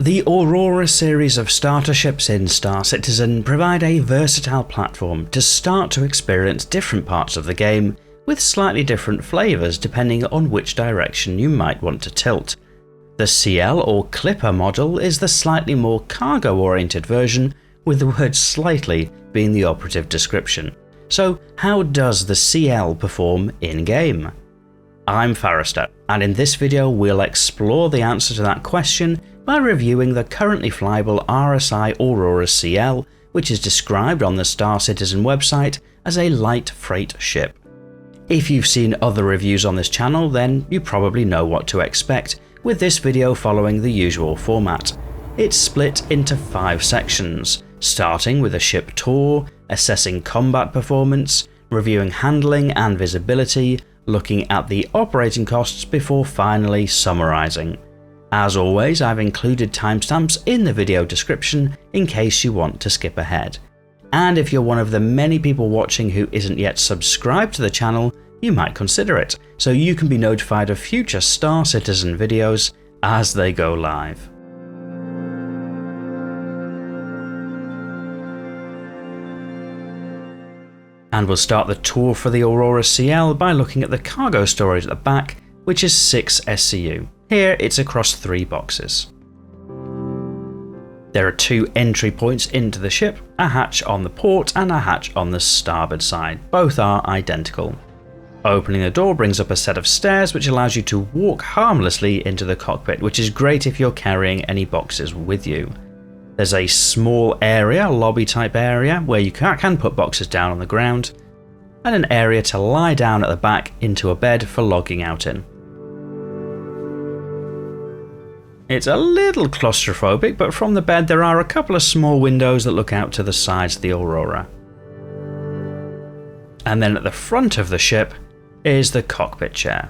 The Aurora series of starter ships in Star Citizen provide a versatile platform to start to experience different parts of the game, with slightly different flavours depending on which direction you might want to tilt. The CL or Clipper model is the slightly more cargo-oriented version, with the word slightly being the operative description. So how does the CL perform in-game? I'm Forrester, and in this video we'll explore the answer to that question by reviewing the currently flyable RSI Aurora CL, which is described on the Star Citizen website as a light freight ship. If you've seen other reviews on this channel, then you probably know what to expect, with this video following the usual format. It's split into 5 sections, starting with a ship tour, assessing combat performance, reviewing handling and visibility, looking at the operating costs before finally summarising. As always, I've included timestamps in the video description in case you want to skip ahead. And if you're one of the many people watching who isn't yet subscribed to the channel, you might consider it, so you can be notified of future Star Citizen videos as they go live. And we'll start the tour for the Aurora CL by looking at the cargo storage at the back, which is 6 SCU. Here it's across 3 boxes. There are 2 entry points into the ship, a hatch on the port and a hatch on the starboard side. Both are identical. Opening the door brings up a set of stairs which allows you to walk harmlessly into the cockpit, which is great if you're carrying any boxes with you. There's a small area, lobby type area, where you can put boxes down on the ground, and an area to lie down at the back into a bed for logging out in. It's a little claustrophobic, but from the bed there are a couple of small windows that look out to the sides of the Aurora. And then at the front of the ship is the cockpit chair.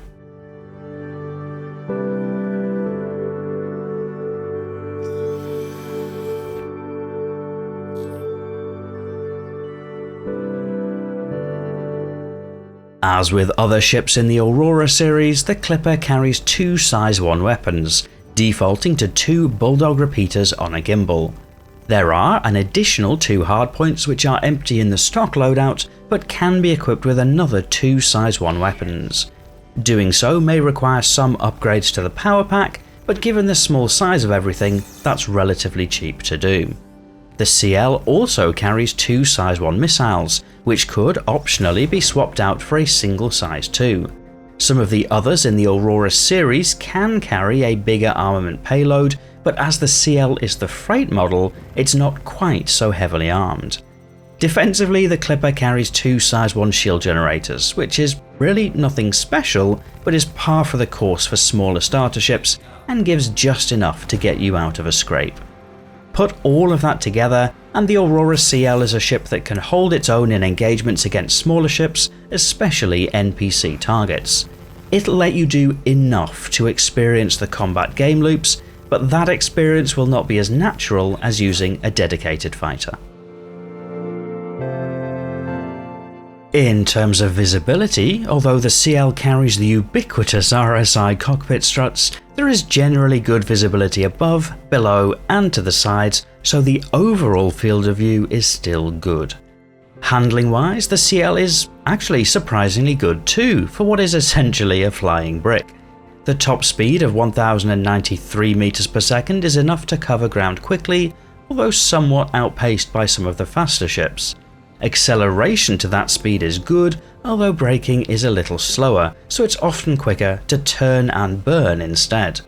As with other ships in the Aurora series, the Clipper carries 2 size 1 weapons, defaulting to 2 Bulldog repeaters on a gimbal. There are an additional 2 hardpoints which are empty in the stock loadout, but can be equipped with another 2 size 1 weapons. Doing so may require some upgrades to the power pack, but given the small size of everything, that's relatively cheap to do. The CL also carries 2 size 1 missiles, which could optionally be swapped out for a single size 2. Some of the others in the Aurora series can carry a bigger armament payload, but as the CL is the freight model, it's not quite so heavily armed. Defensively, the Clipper carries 2 size 1 shield generators, which is really nothing special, but is par for the course for smaller starter ships and gives just enough to get you out of a scrape. Put all of that together, and the Aurora CL is a ship that can hold its own in engagements against smaller ships, especially NPC targets. It'll let you do enough to experience the combat game loops, but that experience will not be as natural as using a dedicated fighter. In terms of visibility, although the CL carries the ubiquitous RSI cockpit struts, there is generally good visibility above, below and to the sides, so the overall field of view is still good. Handling wise, the CL is actually surprisingly good too, for what is essentially a flying brick. The top speed of 1093 meters per second is enough to cover ground quickly, although somewhat outpaced by some of the faster ships. Acceleration to that speed is good, although braking is a little slower, so it's often quicker to turn and burn instead.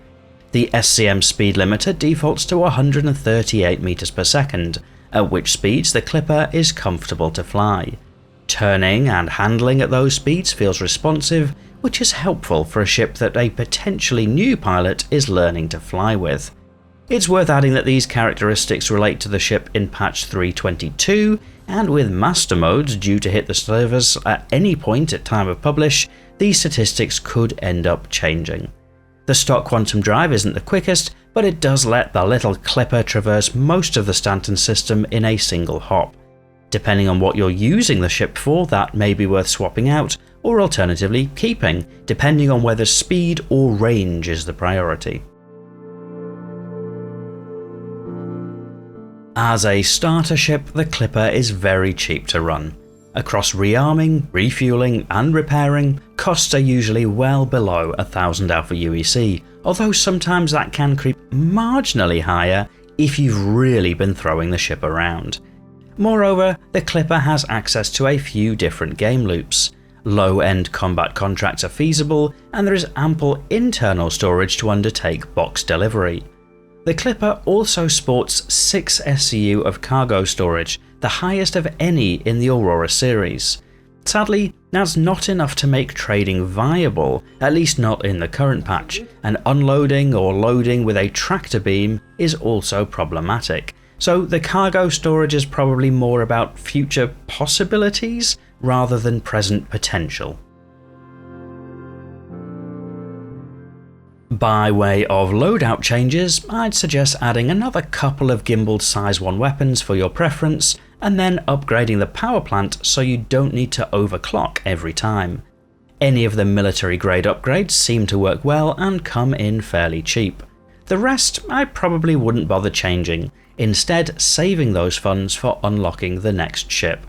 The SCM speed limiter defaults to 138 meters per second, at which speeds the Clipper is comfortable to fly. Turning and handling at those speeds feels responsive, which is helpful for a ship that a potentially new pilot is learning to fly with. It's worth adding that these characteristics relate to the ship in patch 3.22, and with master modes due to hit the servers at any point at time of publish, these statistics could end up changing. The stock quantum drive isn't the quickest, but it does let the little Clipper traverse most of the Stanton system in a single hop. Depending on what you're using the ship for, that may be worth swapping out, or alternatively keeping, depending on whether speed or range is the priority. As a starter ship, the Clipper is very cheap to run. Across rearming, refueling and repairing, costs are usually well below 1000 Alpha UEC, although sometimes that can creep marginally higher if you've really been throwing the ship around. Moreover, the Clipper has access to a few different game loops. Low-end combat contracts are feasible, and there is ample internal storage to undertake box delivery. The Clipper also sports 6 SCU of cargo storage, the highest of any in the Aurora series. Sadly, that's not enough to make trading viable, at least not in the current patch, and unloading or loading with a tractor beam is also problematic. So the cargo storage is probably more about future possibilities rather than present potential. By way of loadout changes, I'd suggest adding another couple of gimbaled size 1 weapons for your preference, and then upgrading the power plant so you don't need to overclock every time. Any of the military grade upgrades seem to work well and come in fairly cheap. The rest I probably wouldn't bother changing, instead saving those funds for unlocking the next ship.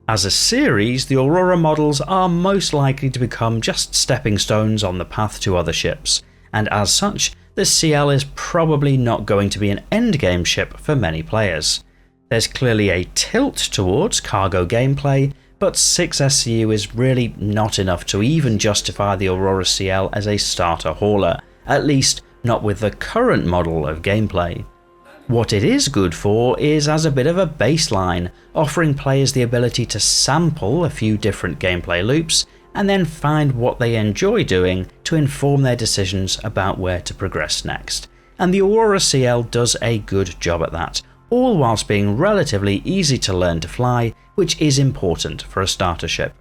As a series, the Aurora models are most likely to become just stepping stones on the path to other ships, and as such, the CL is probably not going to be an endgame ship for many players. There's clearly a tilt towards cargo gameplay, but 6 SCU is really not enough to even justify the Aurora CL as a starter hauler, at least not with the current model of gameplay. What it is good for is as a bit of a baseline, offering players the ability to sample a few different gameplay loops and then find what they enjoy doing to inform their decisions about where to progress next. And the Aurora CL does a good job at that, all whilst being relatively easy to learn to fly, which is important for a starter ship.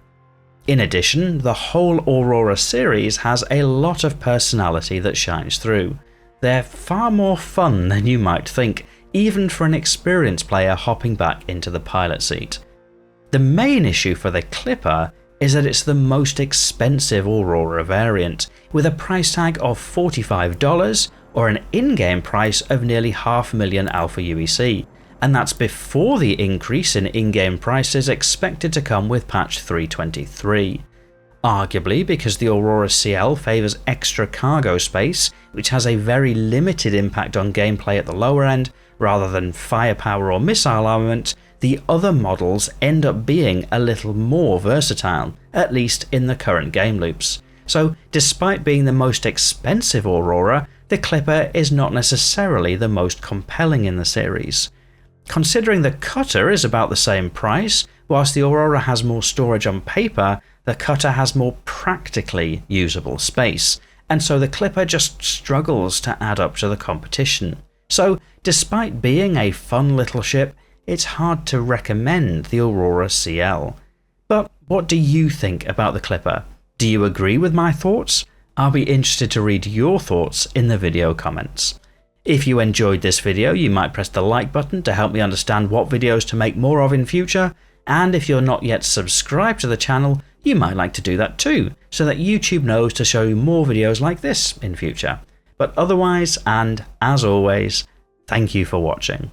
In addition, the whole Aurora series has a lot of personality that shines through. They're far more fun than you might think, even for an experienced player hopping back into the pilot seat. The main issue for the Clipper is that it's the most expensive Aurora variant, with a price tag of $45 or an in-game price of nearly $500,000 Alpha UEC, and that's before the increase in in-game prices expected to come with patch 3.23. Arguably because the Aurora CL favours extra cargo space, which has a very limited impact on gameplay at the lower end, rather than firepower or missile armament, the other models end up being a little more versatile, at least in the current game loops. So despite being the most expensive Aurora, the Clipper is not necessarily the most compelling in the series. Considering the Cutter is about the same price, whilst the Aurora has more storage on paper, the Cutter has more practically usable space, and so the Clipper just struggles to add up to the competition. So despite being a fun little ship, it's hard to recommend the Aurora CL. But what do you think about the Clipper? Do you agree with my thoughts? I'll be interested to read your thoughts in the video comments. If you enjoyed this video, you might press the like button to help me understand what videos to make more of in future, and if you're not yet subscribed to the channel, you might like to do that too, so that YouTube knows to show you more videos like this in future. But otherwise, and as always, thank you for watching.